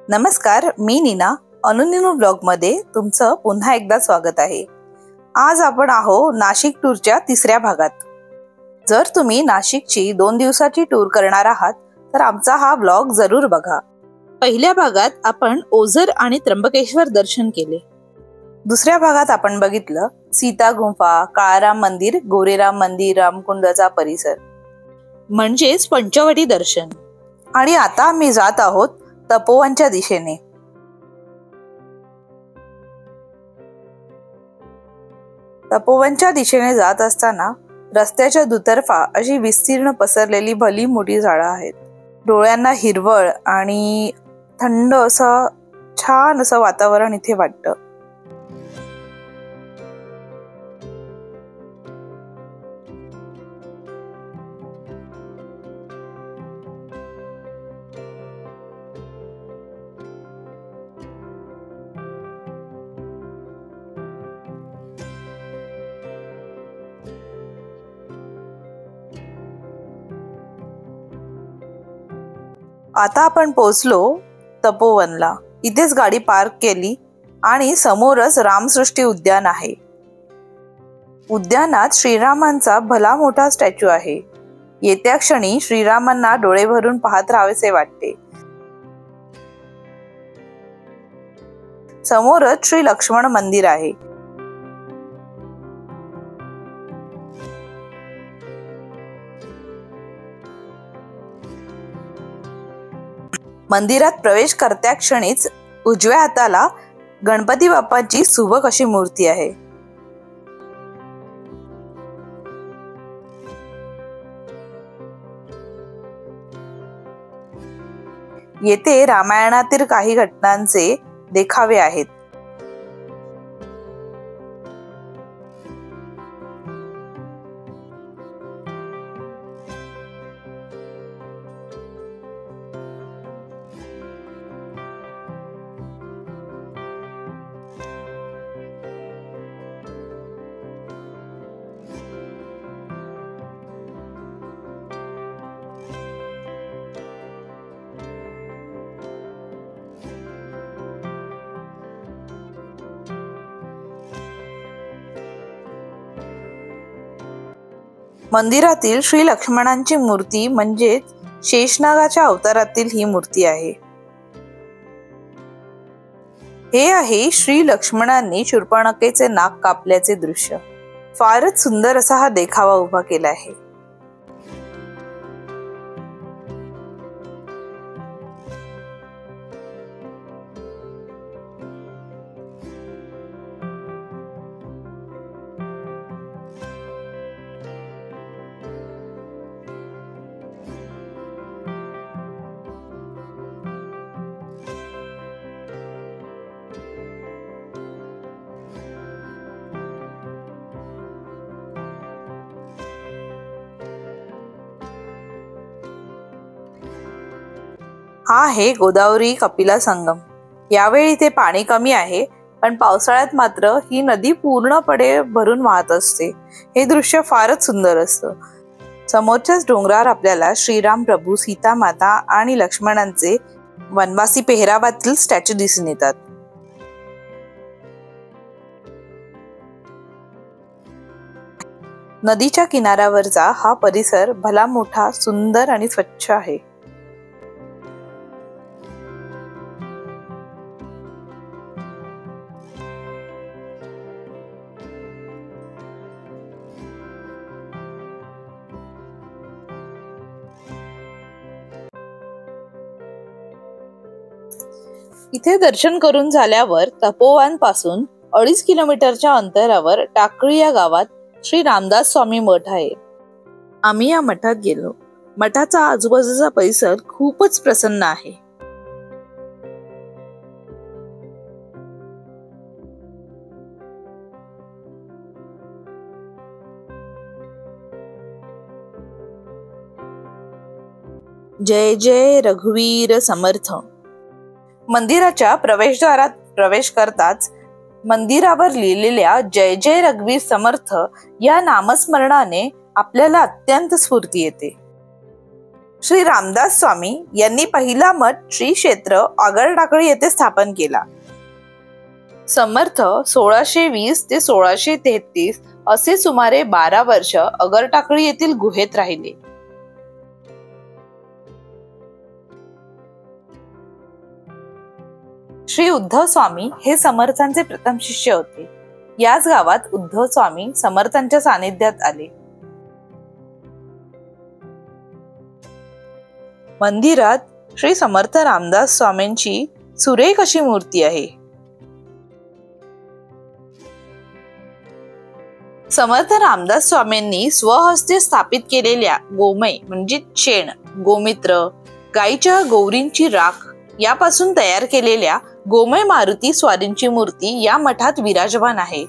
नमस्कार, मी नीना. अनुनिनू ब्लॉगमध्ये तुमचं पुन्हा एकदा स्वागत आहे. आज आपण नाशिक टूरच्या तिसऱ्या भागात. जर तुम्ही नाशिकची 2 दिवसाची टूर करणार आहात तर आमचा हा ब्लॉग जरूर बघा. पहिल्या भागात आपण ओझर आणि त्र्यंबकेश्वर दर्शन केले. दुसऱ्या भागात आपण बघितलं सीता गुंफा, काळाराम मंदिर, गोरेराम मंदिर, रामकुंडचा परिसर म्हणजेच पंचवटी दर्शन. आणि आता आम्ही जात आहोत तपोवनच्या दिशेने. तपोवनच्या दिशेने जात असताना रस्त्याच्या दुतर्फा अशी विस्तीर्ण पसरलेली भली मोठी झाडं आहेत. डोळ्यांना हिरवळ आणि थंड असं छान असं वातावरण इथे वाटतं. आता आपण पोहोचलो तपोवनला. इथेच गाडी पार्क केली आणि समोरच रामसृष्टी उद्यान आहे. उद्यानात श्रीरामांचा भला मोठा स्टॅच्यू आहे. येत्या क्षणी श्रीरामांना डोळे भरून पाहत राहावेसे वाटते. समोरच श्री लक्ष्मण मंदिर आहे. मंदिरात प्रवेश करत्या क्षणीच उजव्या हाताला गणपती बाप्पाची सुबक अशी मूर्ती आहे. येथे रामायणातील काही घटनांचे देखावे आहेत. मंदिरातील श्री लक्ष्मणांची मूर्ती म्हणजे शेषनागाच्या अवतारातील ही मूर्ती आहे. हे आहे श्री लक्ष्मणांनी शूर्पणखेचे नाक कापल्याचे दृश्य. फारच सुंदर असा हा देखावा उभा केला आहे. हा आहे गोदावरी कपिला संगम. यावेळी इथे पाणी कमी आहे, पण पावसाळ्यात मात्र ही नदी पूर्णपणे भरून वाहत असते. हे दृश्य फारच सुंदर असतं. समोरच्याच डोंगरावर आपल्याला श्रीराम प्रभू, सीता माता आणि लक्ष्मणांचे वनवासी पेहरावातील स्टॅच्यू दिसून येतात. नदीच्या किनाऱ्यावरचा हा परिसर भला मोठा, सुंदर आणि स्वच्छ आहे. इथे दर्शन करून झाल्यावर तपोवन पासून 2.5 किलोमीटरच्या अंतरावर टाकळी या गावात श्री रामदास स्वामी मठ आहे. आम्ही या मठात गेलो. मठाचा आजूबाजूचा परिसर खूपच प्रसन्न आहे. जय जय रघुवीर समर्थ. मंदिराच्या प्रवेशद्वारात प्रवेश करताच मंदिरावर लिहिलेल्या जय जय रघुवीर समर्थ या नामस्मरणाने आपल्याला अत्यंत स्फूर्ती येते. श्री रामदास स्वामी यांनी पहिला मठ श्री क्षेत्र आगरटाकळी येथे स्थापन केला. समर्थ 1620 ते 1633 असे सुमारे 12 वर्ष आगरटाकळी येथील गुहेत राहिले. श्री उद्धव स्वामी हे समर्थांचे प्रथम शिष्य होते. याच गावात उद्धव स्वामी समर्थांच्या सानिध्यात आले. मंदिरात श्री समर्थ रामदास स्वामींची सुरेख अशी मूर्ती आहे. समर्थ रामदास स्वामींनी स्वहस्ते स्थापित केलेल्या गोमय म्हणजे शेण, गोमित्र, गायीच्या गौरींची राख यापासून तयार केलेल्या गोमय मारुती स्वारींची मूर्ती या मठात विराजमान आहे.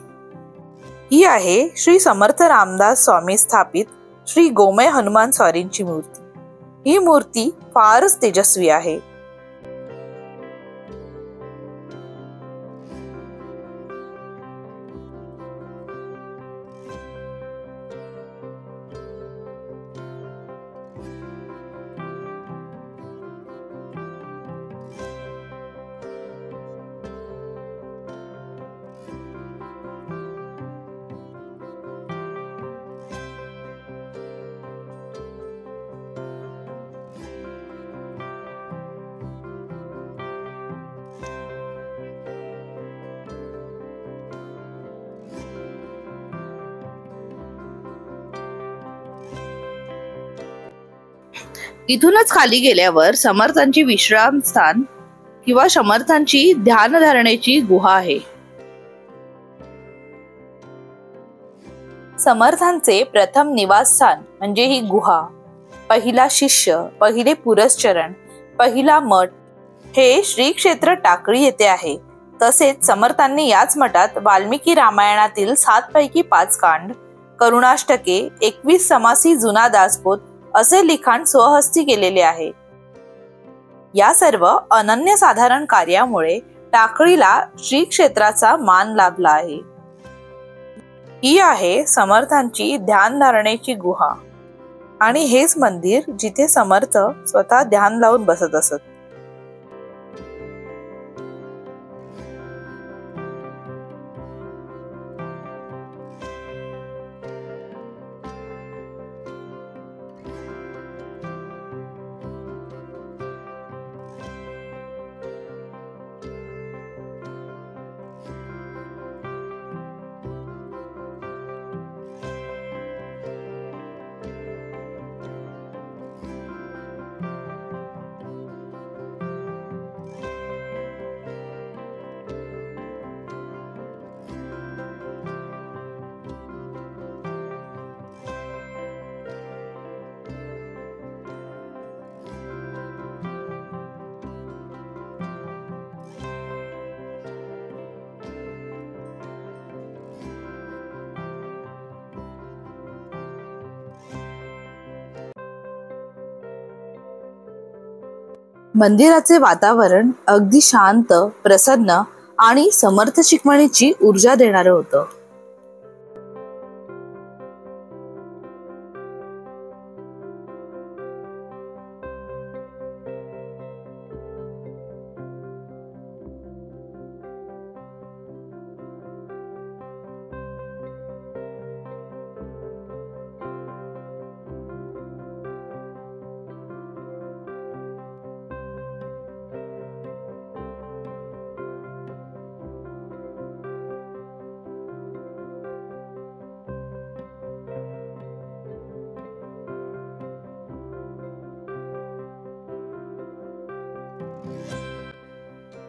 ही आहे श्री समर्थ रामदास स्वामी स्थापित श्री गोमय हनुमान स्वारींची मूर्ती. ही मूर्ती फारच तेजस्वी आहे. इथूनच खाली गेल्यावर समर्थांची विश्रामस्थान किंवा समर्थांची ध्यान धरण्याची गुहा आहे. समर्थांचे प्रथम निवासस्थान म्हणजे ही गुहा, पहिला शिष्य, पहिले पुरस्चरण, पहिला मठ हे श्री क्षेत्र टाकळी येथे आहे. तसेच समर्थांनी याच मठात वाल्मिकी रामायणातील 7 पैकी 5 कांड, करुणाष्टके, 21 समासी जुना दासबोध असे लिखाण स्वहस्ती केलेले आहे. या सर्व अनन्यसाधारण कार्यामुळे टाकळीला श्री क्षेत्राचा मान लाभला आहे. ही आहे समर्थांची ध्यान धारणेची गुहा आणि हेच मंदिर जिथे समर्थ स्वतः ध्यान लावून बसत असत. मंदिराचे वातावरण अगदी शांत, प्रसन्न आणि समर्थ शिकवणीची ऊर्जा देणारं होतं.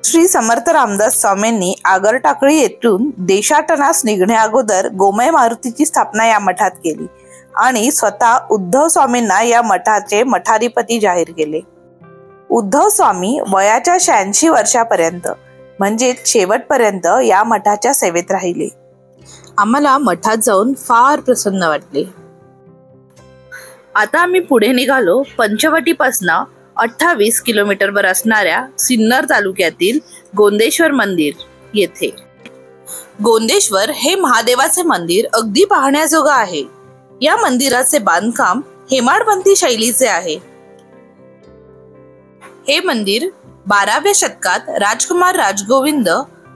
श्री समर्थ रामदास स्वामींनी आगरटाकळी येथून देशाटनास निघण्या अगोदर गोमय मारुतीची स्थापना या मठात केली आणि स्वतः उद्धव स्वामींना या मठाचे मठाधिपती जाहीर केले. उद्धव स्वामी वयाच्या 86 वर्षापर्यंत म्हणजे शेवटपर्यंत या मठाच्या सेवेत राहिले. आम्हाला मठात जाऊन फार प्रसन्न वाटले. आता आम्ही पुढे निघालो पंचवटीपासून 28 किलोमीटरवर असणाऱ्या सिन्नर तालुक्यातील गोंदेश्वर मंदिर येथे. गोंदेश्वर हे महादेवाचे मंदिर अगदी पाहण्याजोगे आहे. या मंदिराचे बांधकाम हेमाडपंथी शैलीचे आहे. हे मंदिर 12व्या शतकात राजकुमार राजगोविंद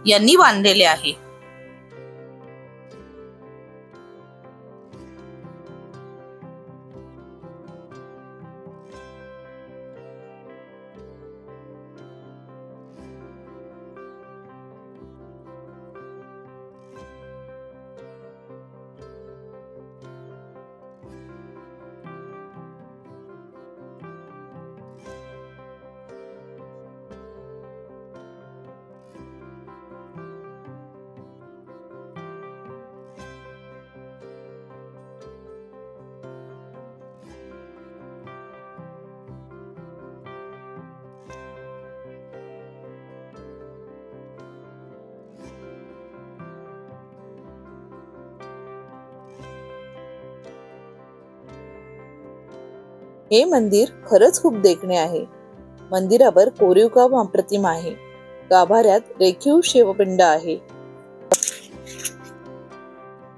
यांनी बांधलेले आहे। हे मंदिर खरंच खूप देखणे आहे। मंदिरावर कोरीव काम अप्रतिम आहे। गाभाऱ्यात रेखीव शिवपिंड आहे।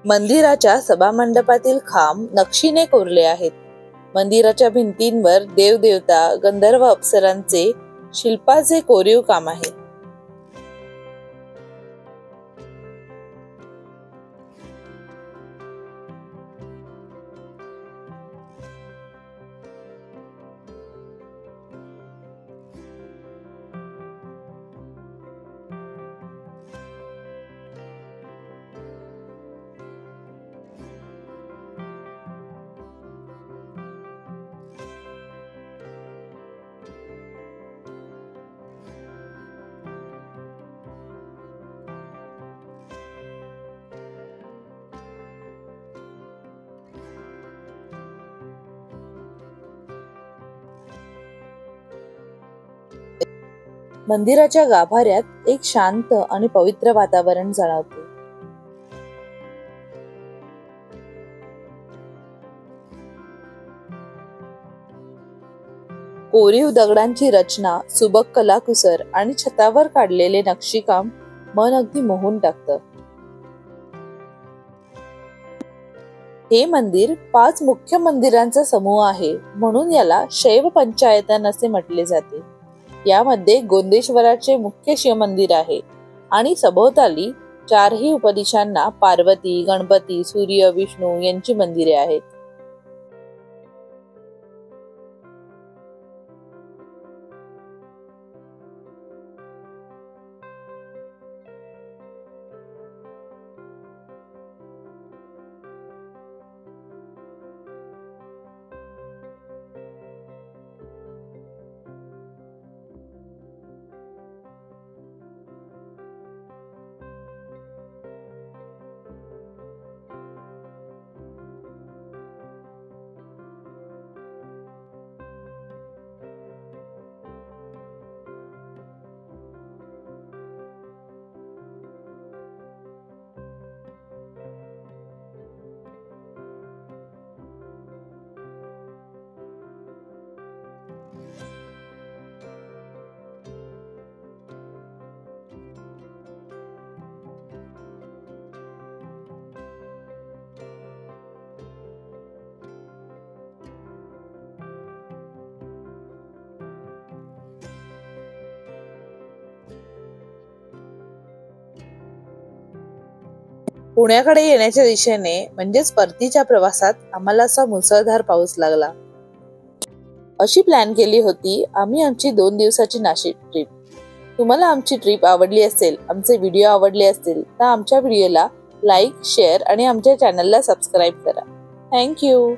मंदिराच्या सभामंडपातील खांब नक्षीने कोरले आहेत। मंदिराच्या भिंतींवर देवदेवता, गंधर्व, अप्सरांचे शिल्पाचे कोरीव काम आहे। मंदिराच्या गाभाऱ्यात एक शांत आणि पवित्र वातावरण जाणवते। कोरीव दगडांची रचना, सुबक कलाकुसर आणि छतावर काढलेले नक्षीकाम मन अगदी मोहून टाकतं। हे मंदिर 5 मुख्य मंदिरांचा समूह आहे, म्हणून याला शैव पंचायतन असे म्हटले जाते। यामध्ये गोंदेश्वराचे मुख्य शिव मंदिर आहे आणि सभोवताली 4ही उपदिशांना पार्वती, गणपती, सूर्य, विष्णू यांची मंदिरे आहेत। पुण्याकडे येण्याच्या दिशेने म्हणजेच परतीच्या प्रवासात आम्हाला असा मुसळधार पाऊस लागला। अशी प्लॅन केली होती आम्ही आमची 2 दिवसाची नाशिक ट्रिप। तुम्हाला आमची ट्रिप आवडली असेल, आमचे व्हिडिओ आवडले असतील तर आमच्या व्हिडिओला लाईक, शेअर आणि आमच्या चॅनलला सबस्क्राईब करा। थँक्यू।